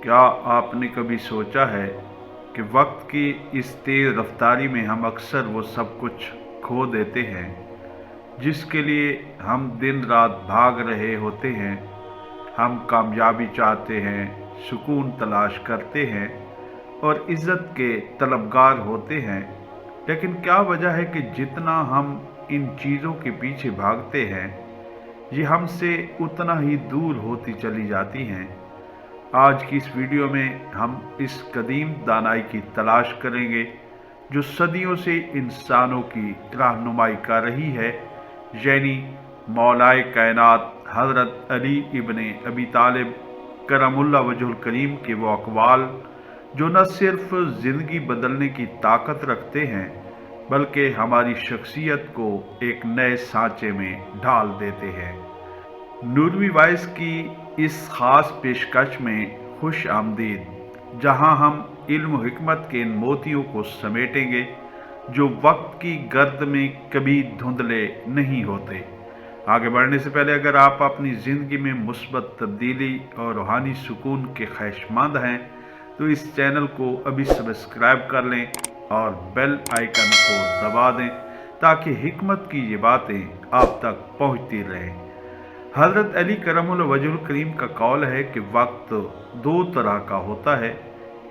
क्या आपने कभी सोचा है कि वक्त की इस तेज़ रफ्तारी में हम अक्सर वो सब कुछ खो देते हैं जिसके लिए हम दिन रात भाग रहे होते हैं। हम कामयाबी चाहते हैं, सुकून तलाश करते हैं और इज़्ज़त के तलबगार होते हैं, लेकिन क्या वजह है कि जितना हम इन चीज़ों के पीछे भागते हैं ये हमसे उतना ही दूर होती चली जाती हैं। आज की इस वीडियो में हम इस कदीम दानाई की तलाश करेंगे जो सदियों से इंसानों की रहनुमाई कर रही है, यानी मौलाए कायनात हज़रत अली इब्ने अबी तालिब करमुल्लाह वजहुल करीम के वो अक़वाल जो न सिर्फ ज़िंदगी बदलने की ताकत रखते हैं बल्कि हमारी शख्सियत को एक नए सांचे में ढाल देते हैं। नूरवी वॉइस की इस ख़ास पेशकश में खुश आमदीद, जहाँ हम इल्म और हिकमत के इन मोतियों को समेटेंगे जो वक्त की गर्द में कभी धुंधले नहीं होते। आगे बढ़ने से पहले अगर आप अपनी ज़िंदगी में मुस्बत तब्दीली और रूहानी सुकून के ख्वाहिशमंद हैं तो इस चैनल को अभी सब्सक्राइब कर लें और बेल आइकन को दबा दें ताकि हिकमत की ये बातें आप तक पहुँचती रहें। हज़रत अली करमुल्लाह वजहुल करीम का कौल है कि वक्त दो तरह का होता है,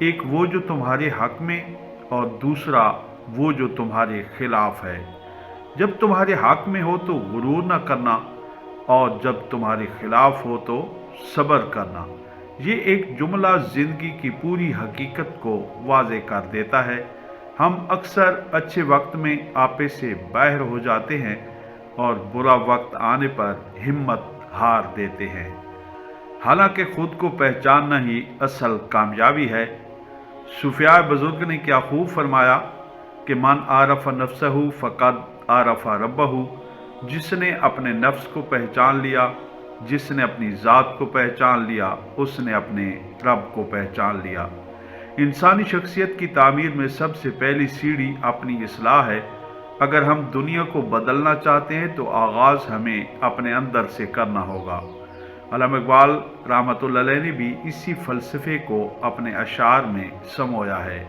एक वो जो तुम्हारे हक में और दूसरा वो जो तुम्हारे खिलाफ है। जब तुम्हारे हक में हो तो गुरूर न करना और जब तुम्हारे खिलाफ हो तो सब्र करना। ये एक जुमला ज़िंदगी की पूरी हकीकत को वाज़े कर देता है। हम अक्सर अच्छे वक्त में आपे से बाहर हो जाते हैं और बुरा वक्त आने पर हिम्मत हार देते हैं, हालांकि खुद को पहचानना ही असल कामयाबी है। सूफिया बुजुर्ग ने क्या खूब फरमाया कि मन आरफ नफ्सहू फ़क़द आरफ रब्बहू, जिसने अपने नफ्स को पहचान लिया, जिसने अपनी ज़ात को पहचान लिया, उसने अपने रब को पहचान लिया। इंसानी शख्सियत की तामीर में सबसे पहली सीढ़ी अपनी इस्लाह है। अगर हम दुनिया को बदलना चाहते हैं तो आगाज़ हमें अपने अंदर से करना होगा। अल्लामा इक़बाल रहमतुल्लाह अलैह ने भी इसी फ़लसफ़े को अपने अशार में समोया है।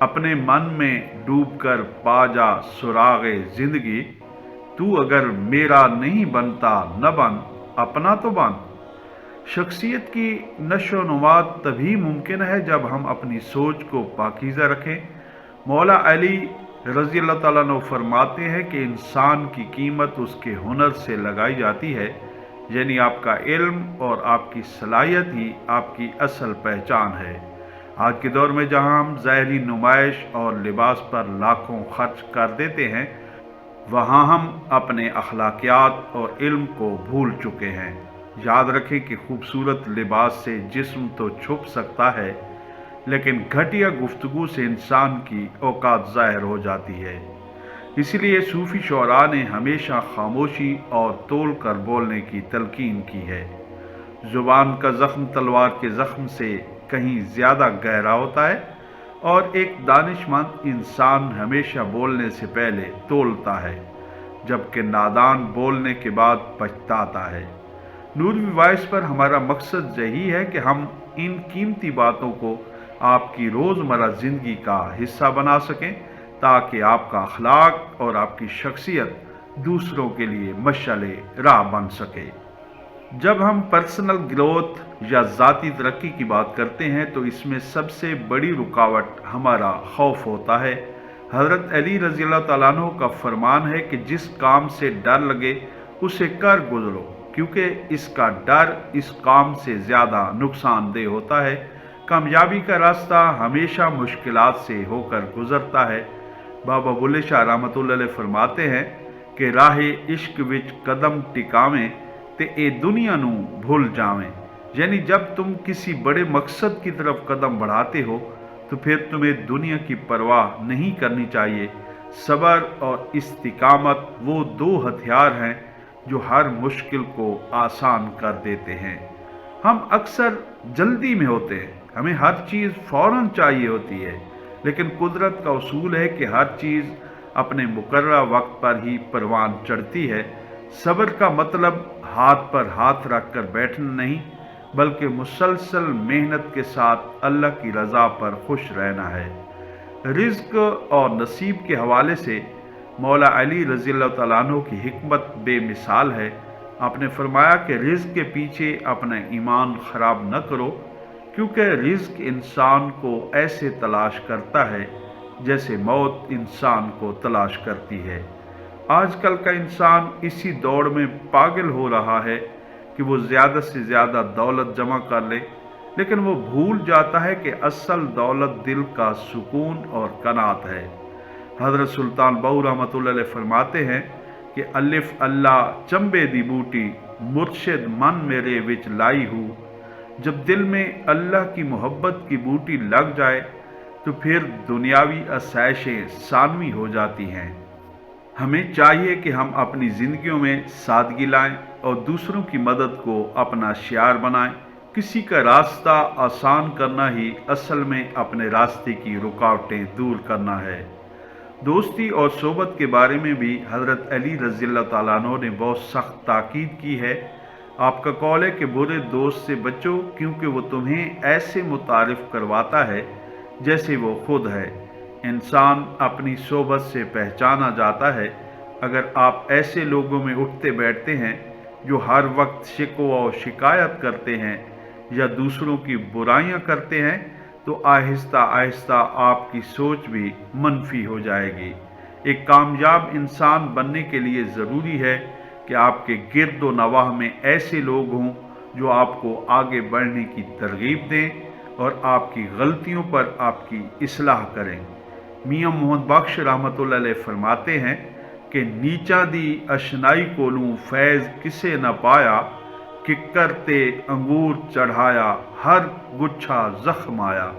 अपने मन में डूब कर पा जा सुराग़े ज़िंदगी, तू अगर मेरा नहीं बनता न बन, अपना तो बन। शख्सियत की नशो नुमा तभी मुमकिन है जब हम अपनी सोच को पाकीज़ा रखें। मौला अली रज़ी अल्लाह ताला अन्हु फरमाते हैं कि इंसान की कीमत उसके हुनर से लगाई जाती है, यानी आपका इल्म और आपकी सलाहियत ही आपकी असल पहचान है। आज के दौर में जहां हम ज़ाहिरी नुमाइश और लिबास पर लाखों खर्च कर देते हैं, वहां हम अपने अखलाकियात और इल्म को भूल चुके हैं। याद रखें कि खूबसूरत लिबास से जिस्म तो छुप सकता है, लेकिन घटिया गुफ्तगू से इंसान की औकात ज़ाहिर हो जाती है। इसलिए सूफ़ी शोरा ने हमेशा खामोशी और तोल कर बोलने की तलकीन की है। ज़ुबान का ज़ख्म तलवार के ज़ख्म से कहीं ज़्यादा गहरा होता है और एक दानिशमंद इंसान हमेशा बोलने से पहले तोलता है, जबकि नादान बोलने के बाद पछताता है। नूरवी वॉइस पर हमारा मकसद यही है कि हम इन कीमती बातों को आपकी रोज़मर्रा ज़िंदगी का हिस्सा बना सकें ताकि आपका अखलाक और आपकी शख्सियत दूसरों के लिए मशाले राह बन सके। जब हम पर्सनल ग्रोथ या ज़ाती तरक्की की बात करते हैं तो इसमें सबसे बड़ी रुकावट हमारा खौफ होता है। हज़रत अली रज़ी अल्लाह ताला अन्हु का फरमान है कि जिस काम से डर लगे उसे कर गुजरो, क्योंकि इसका डर इस काम से ज़्यादा नुकसानदेह होता है। कामयाबी का रास्ता हमेशा मुश्किलात से होकर गुजरता है। बाबा बुल्ले शाह रहमतुल्लाह अलैह फरमाते हैं कि राहे इश्क विच कदम टिकावें ते ए दुनिया नू भूल जावें, यानी जब तुम किसी बड़े मकसद की तरफ कदम बढ़ाते हो तो फिर तुम्हें दुनिया की परवाह नहीं करनी चाहिए। सब्र और इस्तिकामत वो दो हथियार हैं जो हर मुश्किल को आसान कर देते हैं। हम अक्सर जल्दी में होते हैं, हमें हर चीज़ फ़ौरन चाहिए होती है, लेकिन कुदरत का उसूल है कि हर चीज़ अपने मुकर्रर वक्त पर ही परवान चढ़ती है। सब्र का मतलब हाथ पर हाथ रख कर बैठना नहीं, बल्कि मुसलसल मेहनत के साथ अल्लाह की रज़ा पर खुश रहना है। रिज़्क और नसीब के हवाले से मौला अली रज़ियल्लाहु तआला अन्हु की हिकमत बेमिसाल है। आपने फरमाया कि रिज़्क के पीछे अपना ईमान ख़राब न करो, क्योंकि रिज़्क इंसान को ऐसे तलाश करता है जैसे मौत इंसान को तलाश करती है। आजकल का इंसान इसी दौड़ में पागल हो रहा है कि वो ज़्यादा से ज़्यादा दौलत जमा कर ले, लेकिन वो भूल जाता है कि असल दौलत दिल का सुकून और कनात है। हज़रत सुल्तान बहू रहमतुल्लाह अलैह फरमाते हैं कि अलिफ अल्लाह चंबे दी बूटी मुर्शिद मन मेरे विच लाई हूँ। जब दिल में अल्लाह की मोहब्बत की बूटी लग जाए तो फिर दुनियावी आसाइशें सानवी हो जाती हैं। हमें चाहिए कि हम अपनी ज़िंदगियों में सादगी लाएं और दूसरों की मदद को अपना शियार बनाएं। किसी का रास्ता आसान करना ही असल में अपने रास्ते की रुकावटें दूर करना है। दोस्ती और सोबत के बारे में भी हज़रत अली रज़ियल्लाहु तआला अन्हु ने बहुत सख्त ताकीद की है। आपका कौल है कि बुरे दोस्त से बचो, क्योंकि वो तुम्हें ऐसे मुतारिफ करवाता है जैसे वो खुद है। इंसान अपनी सोबत से पहचाना जाता है। अगर आप ऐसे लोगों में उठते बैठते हैं जो हर वक्त शिकवा और शिकायत करते हैं या दूसरों की बुराइयां करते हैं, तो आहिस्ता आहिस्ता आपकी सोच भी मनफी हो जाएगी। एक कामयाब इंसान बनने के लिए ज़रूरी है कि आपके गिर्द व नवाह में ऐसे लोग हों जो आपको आगे बढ़ने की तरगीब दें और आपकी गलतियों पर आपकी इस्लाह करें। मियाँ मोहम्मद बख्श रहमतुल्लाह अलैह फरमाते हैं कि नीचा दी अशनाई कोलूं फैज़ किसे न पाया, कि करते अंगूर चढ़ाया हर गुच्छा जख्म आया।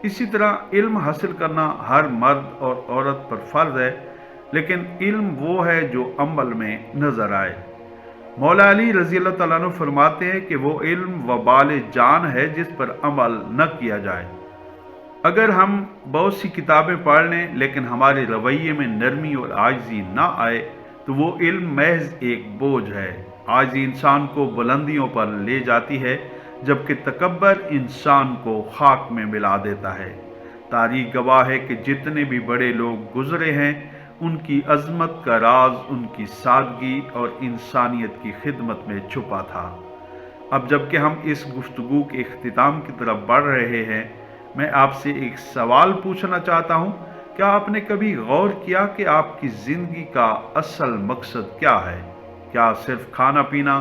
इसी तरह इल्म हासिल करना हर मर्द और औरत पर फ़र्ज है, लेकिन इल्म वो है जो अमल में नज़र आए। मौला अली रज़ियल्लाहु तआला अन्हु फरमाते हैं कि वो इल्म वबाल जान है जिस पर अमल न किया जाए। अगर हम बहुत सी किताबें पढ़ लें लेकिन हमारे रवैये में नरमी और आजिज़ी ना आए तो वो इल्म महज एक बोझ है। आजिज़ी इंसान को बुलंदियों पर ले जाती है, जबकि तकब्बर इंसान को खाक में मिला देता है। तारीख गवाह है कि जितने भी बड़े लोग गुजरे हैं, उनकी अजमत का राज उनकी सादगी और इंसानियत की खिदमत में छुपा था। अब जबकि हम इस गुफ्तगू के इख्तिताम की तरफ बढ़ रहे हैं, मैं आपसे एक सवाल पूछना चाहता हूँ। क्या आपने कभी गौर किया कि आपकी ज़िंदगी का असल मकसद क्या है? क्या सिर्फ खाना पीना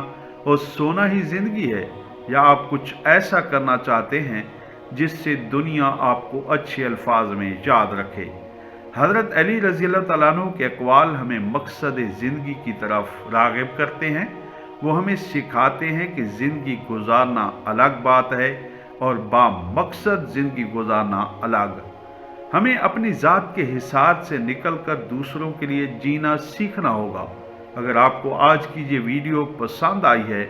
और सोना ही ज़िंदगी है, या आप कुछ ऐसा करना चाहते हैं जिससे दुनिया आपको अच्छे अल्फाज में याद रखे? हज़रत अली रज़ियल्लाहु तआला अन्हु के अक़वाल हमें मकसद ज़िंदगी की तरफ राग़िब करते हैं। वो हमें सिखाते हैं कि ज़िंदगी गुजारना अलग बात है और बामकसद ज़िंदगी गुजारना अलग। हमें अपनी ज़ात के हिसाब से निकलकर दूसरों के लिए जीना सीखना होगा। अगर आपको आज की ये वीडियो पसंद आई है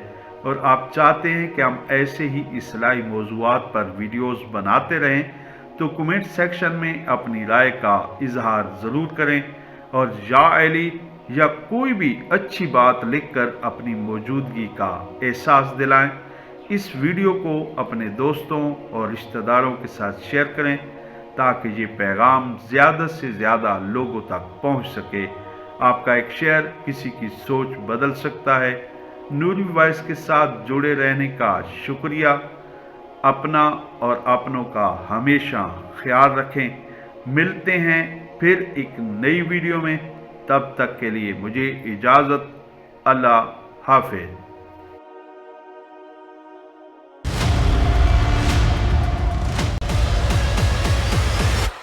और आप चाहते हैं कि हम ऐसे ही इस्लाही मौज़ूआत पर वीडियोस बनाते रहें, तो कमेंट सेक्शन में अपनी राय का इजहार ज़रूर करें और या अली या कोई भी अच्छी बात लिखकर अपनी मौजूदगी का एहसास दिलाएं। इस वीडियो को अपने दोस्तों और रिश्तेदारों के साथ शेयर करें ताकि ये पैगाम ज़्यादा से ज़्यादा लोगों तक पहुंच सके। आपका एक शेयर किसी की सोच बदल सकता है। नूरी वॉइस के साथ जुड़े रहने का शुक्रिया। अपना और अपनों का हमेशा ख्याल रखें। मिलते हैं फिर एक नई वीडियो में। तब तक के लिए मुझे इजाज़त। अल्लाह हाफ़िज़।